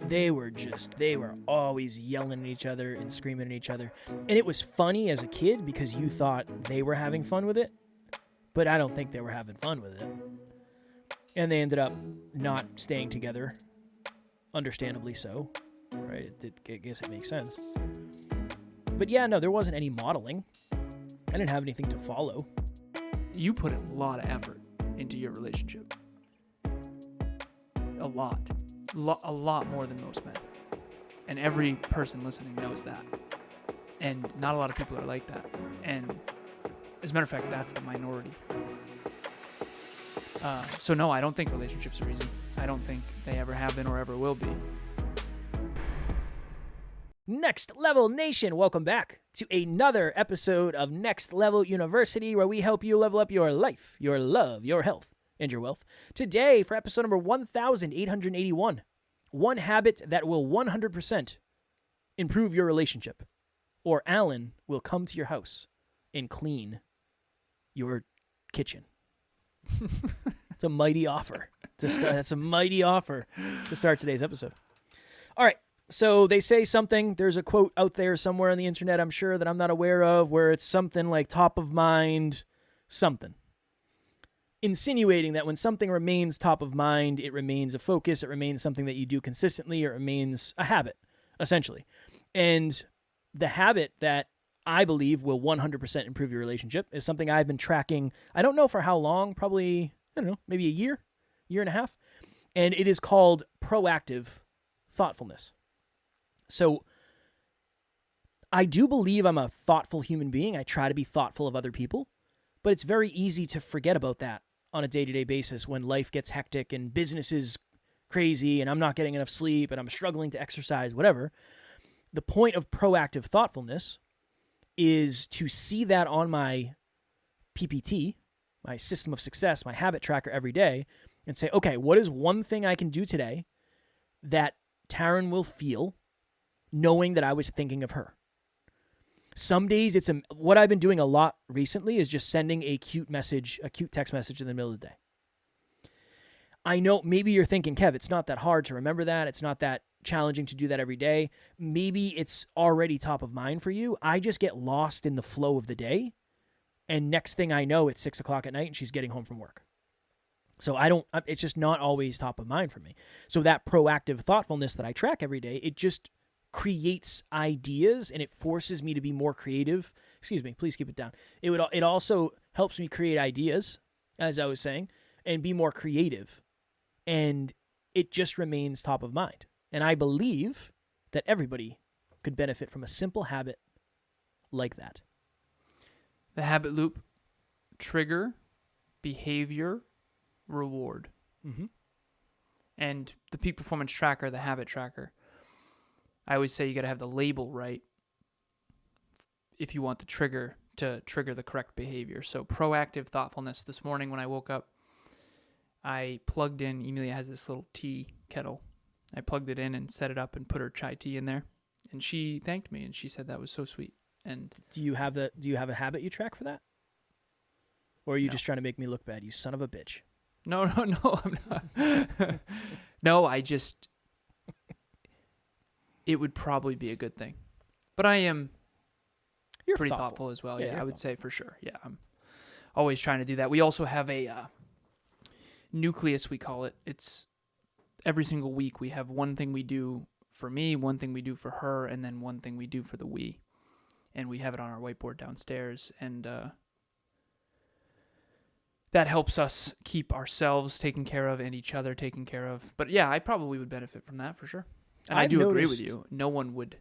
they were always yelling at each other and screaming at each other. And it was funny as a kid because you thought they were having fun with it, but I don't think they were having fun with it. And they ended up not staying together, understandably so, right? I guess it makes sense. But yeah, no, there wasn't any modeling. I didn't have anything to follow. You put a lot of effort into your relationship. A lot. A lot more than most men. And every person listening knows that. And not a lot of people are like that. And as a matter of fact, that's the minority. So no, I don't think relationships are easy. I don't think they ever have been or ever will be. Next Level Nation, welcome back to another episode of Next Level University, where we help you level up your life, your love, your health, and your wealth. Today, for episode number 1881, one habit that will 100% improve your relationship, or Alan will come to your house and clean your kitchen. It's a mighty offer to start. That's a mighty offer to start today's episode. All right. So they say something, there's a quote out there somewhere on the internet, I'm sure, that I'm not aware of, where it's something like top of mind, something. Insinuating that when something remains top of mind, it remains a focus, it remains something that you do consistently, it remains a habit, essentially. And the habit that I believe will 100% improve your relationship is something I've been tracking, I don't know for how long, probably, I don't know, maybe a year and a half. And it is called proactive thoughtfulness. So I do believe I'm a thoughtful human being. I try to be thoughtful of other people, but it's very easy to forget about that on a day-to-day basis when life gets hectic and business is crazy and I'm not getting enough sleep and I'm struggling to exercise, whatever. The point of proactive thoughtfulness is to see that on my PPT, my system of success, my habit tracker every day, and say, okay, what is one thing I can do today that Taryn will feel knowing that I was thinking of her? Some days what I've been doing a lot recently is just sending a cute text message in the middle of the day. I know maybe you're thinking, Kev, it's not that hard to remember that. It's not that challenging to do that every day. Maybe it's already top of mind for you. I just get lost in the flow of the day. And next thing I know, it's 6:00 at night and she's getting home from work. So it's just not always top of mind for me. So that proactive thoughtfulness that I track every day, it just creates ideas and it forces me to be more creative. Excuse me, please keep it down. It also helps me create ideas, as I was saying, and be more creative. And it just remains top of mind. And I believe that everybody could benefit from a simple habit like that. The habit loop: trigger, behavior, reward. Mm-hmm. And the peak performance tracker, the habit tracker, I always say you got to have the label right if you want the trigger to trigger the correct behavior. So proactive thoughtfulness. This morning when I woke up, I plugged in, Emilia has this little tea kettle. I plugged it in and set it up and put her chai tea in there. And she thanked me and she said that was so sweet. And do you have a habit you track for that? Or are you just trying to make me look bad, you son of a bitch? No, I'm not. No, it would probably be a good thing. But I am pretty thoughtful as well. Yeah, I would say for sure. Yeah, I'm always trying to do that. We also have a nucleus, we call it. It's every single week we have one thing we do for me, one thing we do for her, and then one thing we do for the we. And we have it on our whiteboard downstairs. And that helps us keep ourselves taken care of and each other taken care of. But yeah, I probably would benefit from that for sure. And I do agree with you. No one would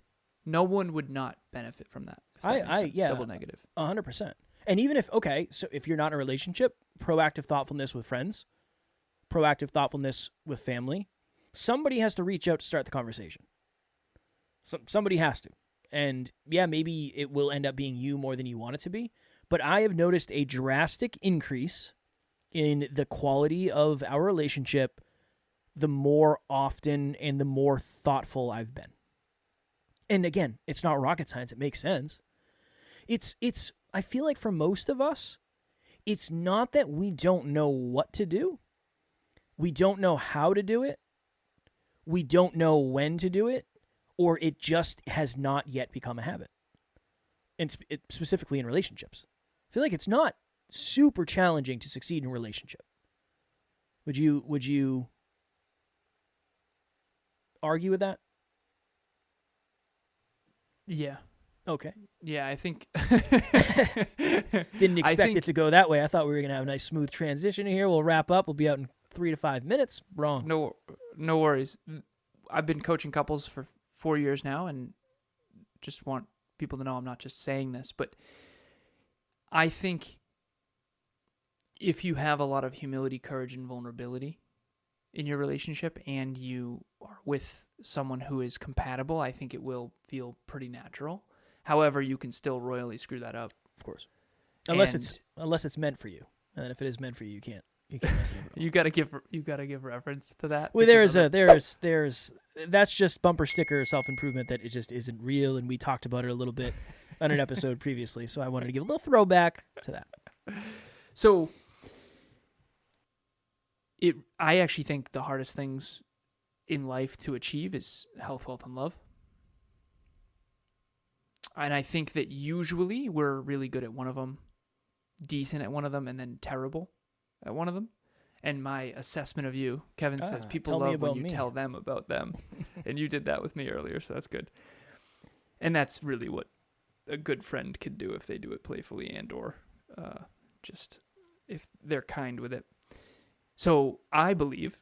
not benefit from that. Double negative. 100%. And even if you're not in a relationship, proactive thoughtfulness with friends, proactive thoughtfulness with family, somebody has to reach out to start the conversation. Somebody has to. And yeah, maybe it will end up being you more than you want it to be. But I have noticed a drastic increase in the quality of our relationship the more often and the more thoughtful I've been. And again, it's not rocket science. It makes sense. I feel like for most of us, it's not that we don't know what to do. We don't know how to do it. we don't know when to do it, or it just has not yet become a habit. And specifically in relationships. I feel like it's not super challenging to succeed in a relationship. Would you argue with that? Yeah. Okay. Yeah, I think Didn't expect it to go that way. I thought we were going to have a nice smooth transition here. We'll wrap up. We'll be out in 3 to 5 minutes. Wrong. No worries. I've been coaching couples for 4 years now, and just want people to know I'm not just saying this, but I think if you have a lot of humility, courage, and vulnerability in your relationship, and you are with someone who is compatible, I think it will feel pretty natural. However, you can still royally screw that up. Of course. Unless it's meant for you. And then if it is meant for you, you can't mess it up. You gotta give reference to that. Well, there's that's just bumper sticker self-improvement that it just isn't real, and we talked about it a little bit on an episode previously, so I wanted to give a little throwback to that. So I actually think the hardest things in life to achieve is health, wealth, and love. And I think that usually we're really good at one of them, decent at one of them, and then terrible at one of them. And my assessment of you, Kevin says, people love when you tell them about them. And you did that with me earlier, so that's good. And that's really what a good friend can do if they do it playfully and or just if they're kind with it. So I believe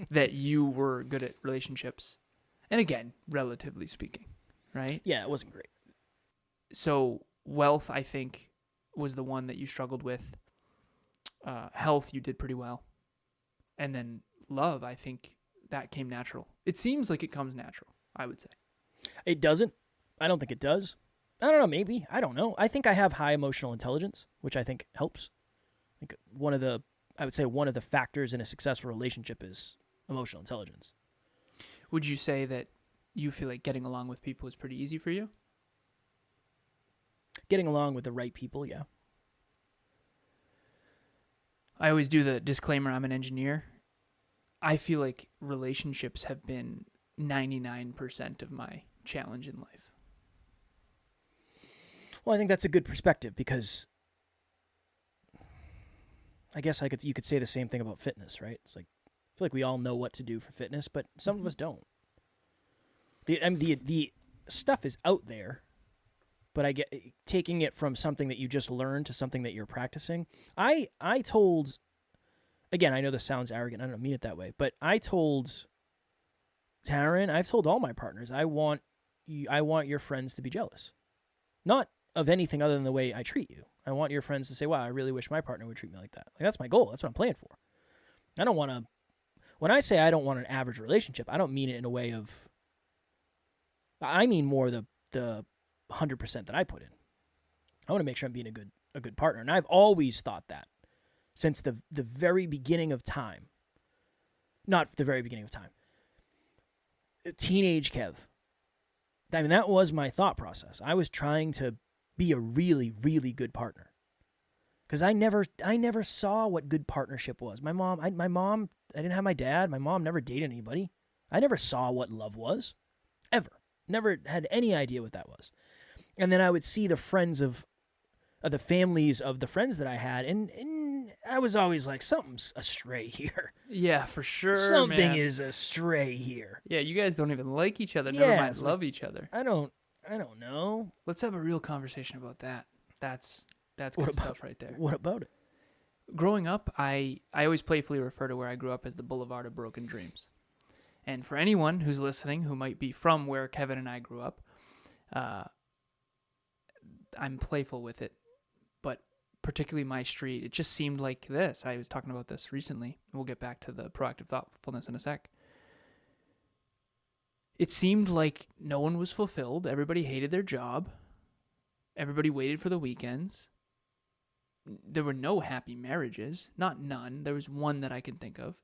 that you were good at relationships. And again, relatively speaking, right? Yeah, it wasn't great. So wealth, I think, was the one that you struggled with. Health, you did pretty well. And then love, I think that came natural. It seems like it comes natural, I would say. It doesn't. I don't think it does. I don't know, maybe. I don't know. I think I have high emotional intelligence, which I think helps. I think one of the factors in a successful relationship is emotional intelligence. Would you say that you feel like getting along with people is pretty easy for you? Getting along with the right people, yeah. I always do the disclaimer, I'm an engineer. I feel like relationships have been 99% of my challenge in life. Well, I think that's a good perspective because I guess you could say the same thing about fitness, right? It's like I feel like we all know what to do for fitness, but some of us don't. The stuff is out there, but I get taking it from something that you just learned to something that you're practicing. I told, again, I know this sounds arrogant. I don't mean it that way, but I told Taryn, I've told all my partners, I want your friends to be jealous, not of anything other than the way I treat you. I want your friends to say, "Wow, I really wish my partner would treat me like that." Like, that's my goal. That's what I'm playing for. I don't want to. When I say I don't want an average relationship, I don't mean it in a way of. I mean more the 100% that I put in. I want to make sure I'm being a good partner, and I've always thought that since the very beginning of time. Not the very beginning of time. Teenage Kev. I mean, that was my thought process. I was trying to be a really, really good partner, because I never saw what good partnership was. My mom, I didn't have my dad. My mom never dated anybody. I never saw what love was, ever. Never had any idea what that was. And then I would see the friends of the families of the friends that I had, and I was always like, something's astray here. Yeah, for sure. Something is astray here. Yeah, you guys don't even like each other. Never mind love each other. I don't know. Let's have a real conversation about that. That's good stuff right there. What about it? Growing up, I always playfully refer to where I grew up as the Boulevard of Broken Dreams. And for anyone who's listening who might be from where Kevin and I grew up, I'm playful with it. But particularly my street, it just seemed like this. I was talking about this recently. We'll get back to the proactive thoughtfulness in a sec. It seemed like no one was fulfilled. Everybody hated their job. Everybody waited for the weekends. There were no happy marriages. Not none. There was one that I can think of.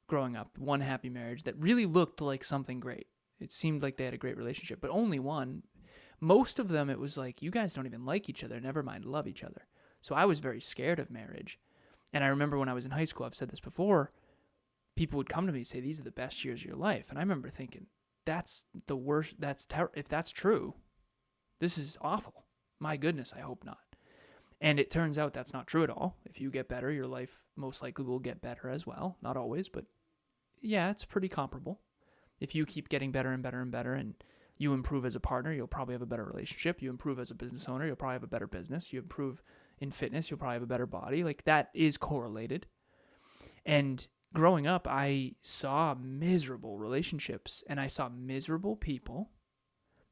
Growing up, one happy marriage that really looked like something great. It seemed like they had a great relationship, but only one. Most of them, it was like, you guys don't even like each other, never mind love each other. So I was very scared of marriage. And I remember when I was in high school, I've said this before, people would come to me and say, these are the best years of your life. And I remember thinking, that's the worst. If that's true, this is awful. My goodness, I hope not. And it turns out that's not true at all. If you get better, your life most likely will get better as well. Not always, but yeah, it's pretty comparable. If you keep getting better and better and better, and you improve as a partner, you'll probably have a better relationship. You improve as a business owner, you'll probably have a better business. You improve in fitness, you'll probably have a better body. Like, that is correlated. And growing up, I saw miserable relationships, and I saw miserable people,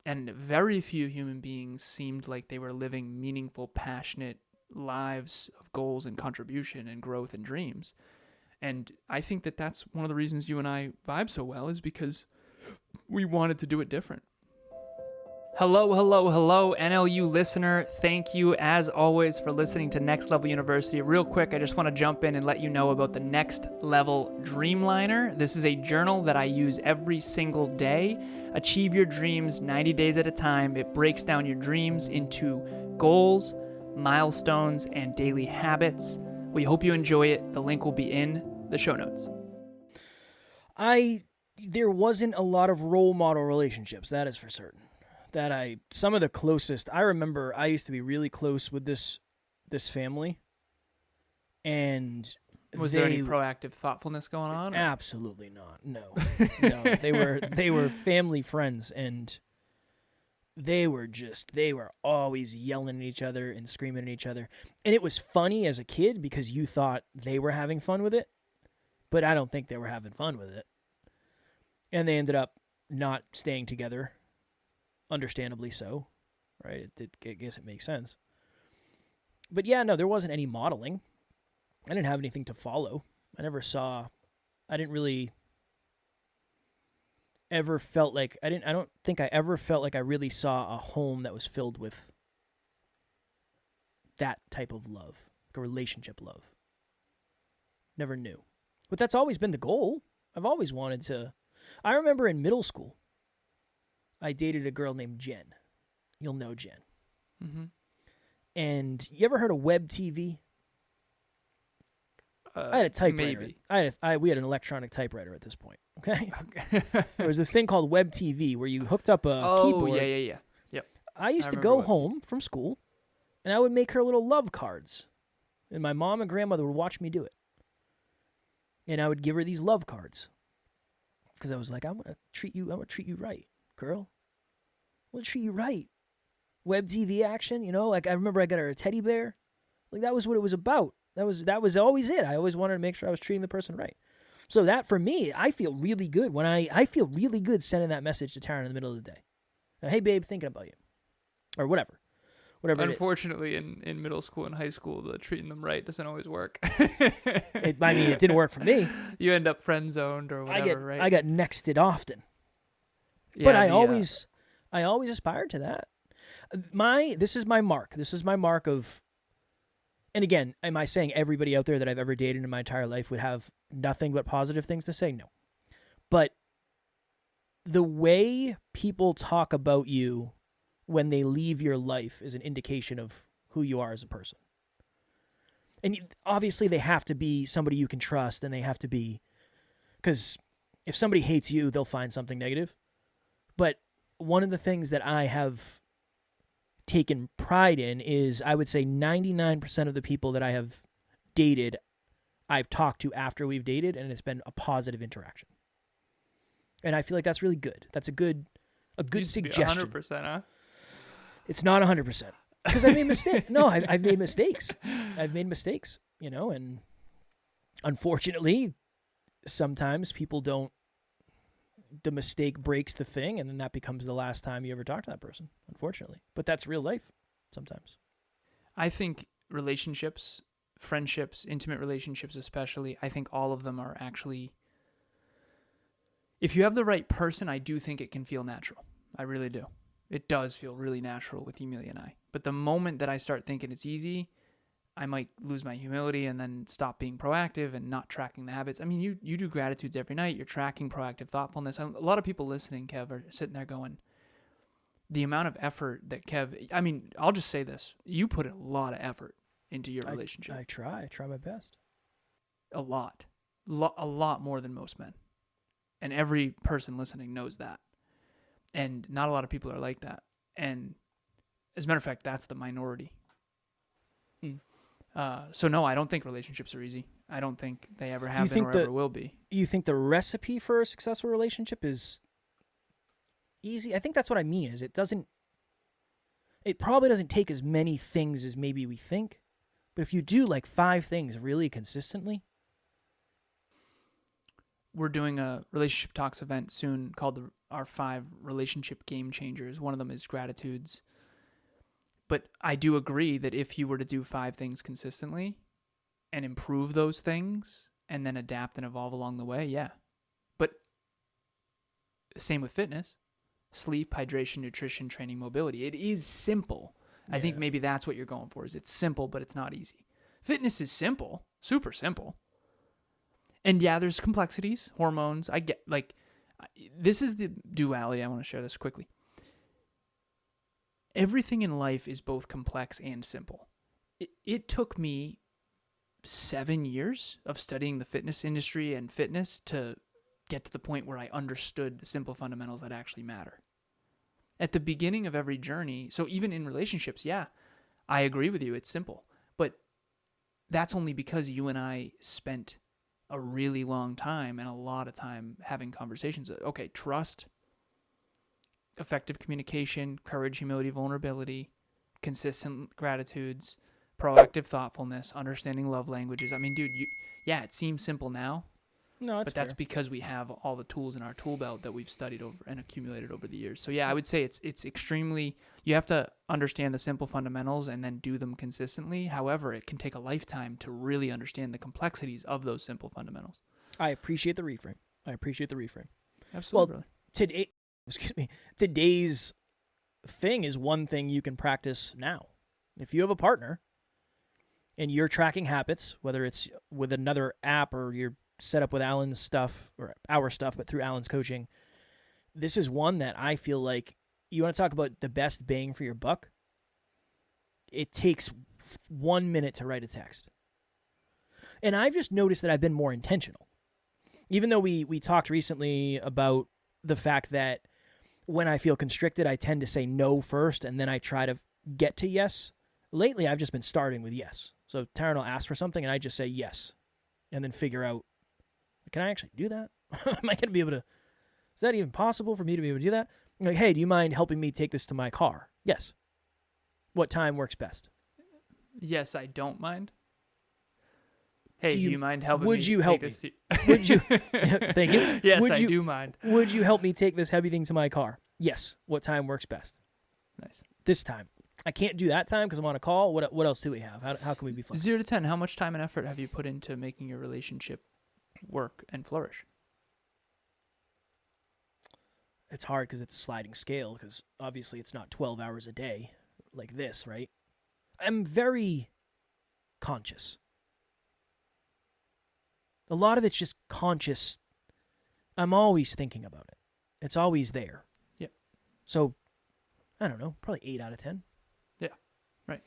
and very few human beings seemed like they were living meaningful, passionate lives of goals and contribution and growth and dreams. And I think that that's one of the reasons you and I vibe so well, is because we wanted to do it different. Hello, NLU listener. Thank you, as always, for listening to Next Level University. Real quick, I just want to jump in and let you know about the Next Level Dreamliner. This is a journal that I use every single day. Achieve your dreams 90 days at a time. It breaks down your dreams into goals, milestones, and daily habits. We hope you enjoy it. The link will be in the show notes. There wasn't a lot of role model relationships, that is for certain. Some of the closest, I remember I used to be really close with this family, and was there any proactive thoughtfulness going on? Absolutely not. No. They were family friends, and they were always yelling at each other and screaming at each other. And it was funny as a kid because you thought they were having fun with it, but I don't think they were having fun with it. And they ended up not staying together. Understandably so, right? I guess it makes sense. But yeah, no, there wasn't any modeling. I didn't have anything to follow. I didn't really ever felt like, I don't think I ever felt like I really saw a home that was filled with that type of love, like a relationship love. Never knew. But that's always been the goal. I've always wanted to. I remember in middle school, I dated a girl named Jen. You'll know Jen. Mm-hmm. And you ever heard of web TV? I had a typewriter. Maybe. We had an electronic typewriter at this point. Okay. There was this thing called web TV where you hooked up a keyboard. Oh, yeah. Yep. I used to go home from school, and I would make her little love cards, and my mom and grandmother would watch me do it. And I would give her these love cards because I was like, I'm gonna treat you right, girl. I'm gonna treat you right. Web TV action, like I remember I got her a teddy bear. Like that was what it was about. That was always it. I always wanted to make sure I was treating the person right. So that for me, I feel really good when I feel really good sending that message to Taryn in the middle of the day. Hey babe, thinking about you. Or whatever. Unfortunately, in middle school and high school, the treating them right doesn't always work. It didn't work for me. You end up friend zoned or whatever, right? I got nexted often. Yeah, but I always aspired to that. This is my mark. This is my mark of, and again, am I saying everybody out there that I've ever dated in my entire life would have nothing but positive things to say? No. But the way people talk about you when they leave your life is an indication of who you are as a person. And obviously they have to be somebody you can trust, and they have to be, because if somebody hates you, they'll find something negative. But one of the things that I have taken pride in is, I would say 99% of the people that I have dated, I've talked to after we've dated, and it's been a positive interaction. And I feel like that's really good. That's a good suggestion. 100%, huh? It's not 100%. Because I made mistakes. No, I've made mistakes. And unfortunately, sometimes people don't, the mistake breaks the thing, and then that becomes the last time you ever talk to that person, unfortunately. But that's real life sometimes. I think relationships, friendships, intimate relationships especially, I think all of them are actually, if you have the right person, I do think it can feel natural. I really do. It does feel really natural with Emilia and I. But the moment that I start thinking it's easy, I might lose my humility and then stop being proactive and not tracking the habits. I mean, you do gratitudes every night. You're tracking proactive thoughtfulness. A lot of people listening, Kev, are sitting there going, the amount of effort that Kev, I mean, I'll just say this. You put a lot of effort into your relationship. I try my best. A lot. a lot more than most men. And every person listening knows that. And not a lot of people are like that. And as a matter of fact, that's the minority. So no, I don't think relationships are easy. I don't think they ever have been or ever will be. You think the recipe for a successful relationship is easy? I think that's what I mean, is it probably doesn't take as many things as maybe we think. But if you do like 5 things really consistently. We're doing a relationship talks event soon called our 5 relationship game changers. One of them is gratitudes. But I do agree that if you were to do 5 things consistently and improve those things and then adapt and evolve along the way, yeah. But same with fitness, sleep, hydration, nutrition, training, mobility. It is simple. Yeah. I think maybe that's what you're going for, is it's simple, but it's not easy. Fitness is simple, super simple. And yeah, there's complexities, hormones. I get, like, this is the duality. I want to share this quickly. Everything in life is both complex and simple. It took me 7 years of studying the fitness industry and fitness to get to the point where I understood the simple fundamentals that actually matter. At the beginning of every journey, so even in relationships, yeah, I agree with you, it's simple. But that's only because you and I spent a really long time and a lot of time having conversations. Okay, trust, effective communication, courage, humility, vulnerability, consistent gratitudes, proactive thoughtfulness, understanding love languages. I mean, dude, yeah, it seems simple now. No, but that's because we have all the tools in our tool belt that we've studied over and accumulated over the years. So yeah, I would say it's extremely, you have to understand the simple fundamentals and then do them consistently. However, it can take a lifetime to really understand the complexities of those simple fundamentals. I appreciate the reframe. Absolutely. Well, today's thing is one thing you can practice now. If you have a partner and you're tracking habits, whether it's with another app or you're set up with Alan's stuff or our stuff, but through Alan's coaching, this is one that I feel like you want to talk about the best bang for your buck. It takes 1 minute to write a text. And I've just noticed that I've been more intentional. Even though we talked recently about the fact that when I feel constricted, I tend to say no first, and then I try to get to yes. Lately, I've just been starting with yes. So Taryn will ask for something, and I just say yes, and then figure out, can I actually do that? Am I going to be able to, is that even possible for me to be able to do that? I'm like, hey, do you mind helping me take this to my car? Yes. What time works best? Yes, I don't mind. Hey, do you mind helping me? Would you help me? Thank you. Yes, I do mind. Would you help me take this heavy thing to my car? Yes. What time works best? Nice. This time. I can't do that time because I'm on a call. What else do we have? How can we be flexible? 0 to 10, how much time and effort have you put into making your relationship work and flourish? It's hard because it's a sliding scale, because obviously it's not 12 hours a day like this, right? I'm very conscious. A lot of it's just conscious. I'm always thinking about it. It's always there. Yeah. So, I don't know, probably 8 out of 10. Yeah, right.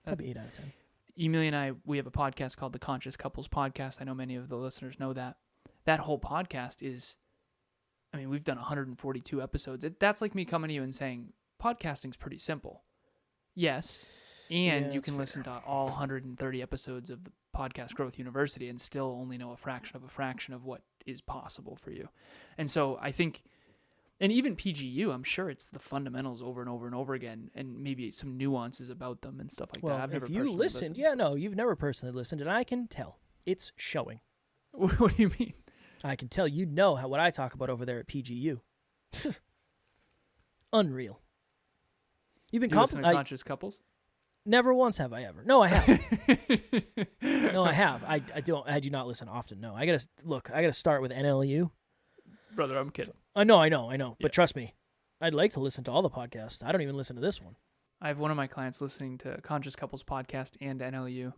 Probably 8 out of 10. Emilia and I, we have a podcast called the Conscious Couples Podcast. I know many of the listeners know that. That whole podcast is, I mean, we've done 142 episodes. That's like me coming to you and saying, podcasting's pretty simple. Yes, and you can listen to all 130 episodes of the Podcast Growth University and still only know a fraction of what is possible for you. And so I think, and even PGU, I'm sure it's the fundamentals over and over and over again, and maybe some nuances about them and stuff like that. I've never if you listened, you've never personally listened, and I can tell. It's showing. What do you mean? I can tell you know what I talk about over there at PGU. Unreal. You've been listen to Conscious Couples? Never once have I ever. No, I have. No, I have. I do not listen often. No, I gotta start with NLU. Brother, I'm kidding. I know. Yeah. But trust me, I'd like to listen to all the podcasts. I don't even listen to this one. I have one of my clients listening to Conscious Couples podcast and NLU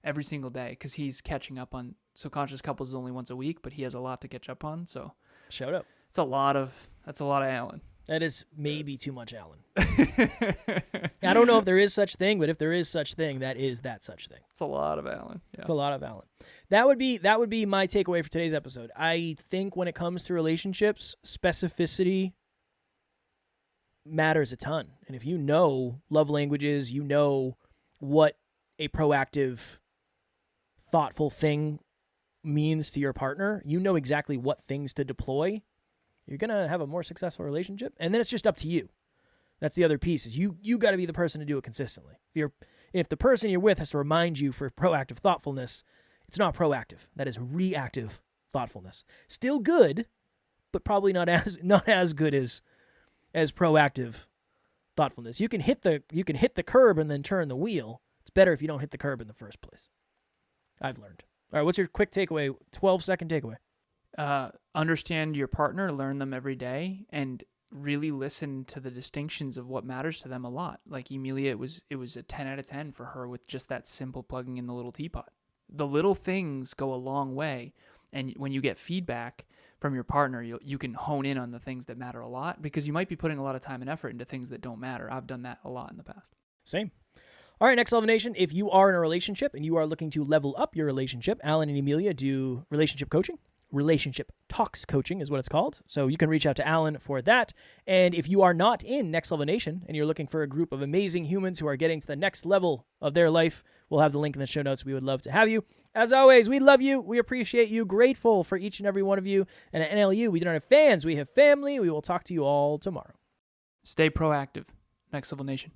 every single day because he's catching up on. So Conscious Couples is only once a week, but he has a lot to catch up on. So shout out. That's a lot of Alan. That is maybe too much Alan. I don't know if there is such thing, but if there is such thing, that is that such thing. It's a lot of Alan. Yeah. It's a lot of Alan. That would be my takeaway for today's episode. I think when it comes to relationships, specificity matters a ton. And if you know love languages, you know what a proactive, thoughtful thing means to your partner, you know exactly what things to deploy, you're going to have a more successful relationship. And then it's just up to you. That's the other piece is you got to be the person to do it consistently. If the person you're with has to remind you for proactive thoughtfulness, it's not proactive. That is reactive thoughtfulness. Still good, but probably not as good as proactive thoughtfulness. You can hit the curb and then turn the wheel. It's better if you don't hit the curb in the first place. I've learned. All right, what's your quick takeaway? 12-second takeaway. Understand your partner, learn them every day, and really listen to the distinctions of what matters to them a lot. Like Emilia, it was a 10 out of 10 for her with just that simple plugging in the little teapot. The little things go a long way, and when you get feedback from your partner, you can hone in on the things that matter a lot, because you might be putting a lot of time and effort into things that don't matter. I've done that a lot in the past. Same. All right, Next Level Nation, if you are in a relationship and you are looking to level up your relationship, Alan and Emilia do relationship coaching. Relationship Talks coaching is what it's called. So you can reach out to Alan for that. And if you are not in Next Level Nation and you're looking for a group of amazing humans who are getting to the next level of their life, we'll have the link in the show notes. We would love to have you. As always, we love you. We appreciate you. Grateful for each and every one of you. And at NLU, we don't have fans. We have family. We will talk to you all tomorrow. Stay proactive. Next Level Nation.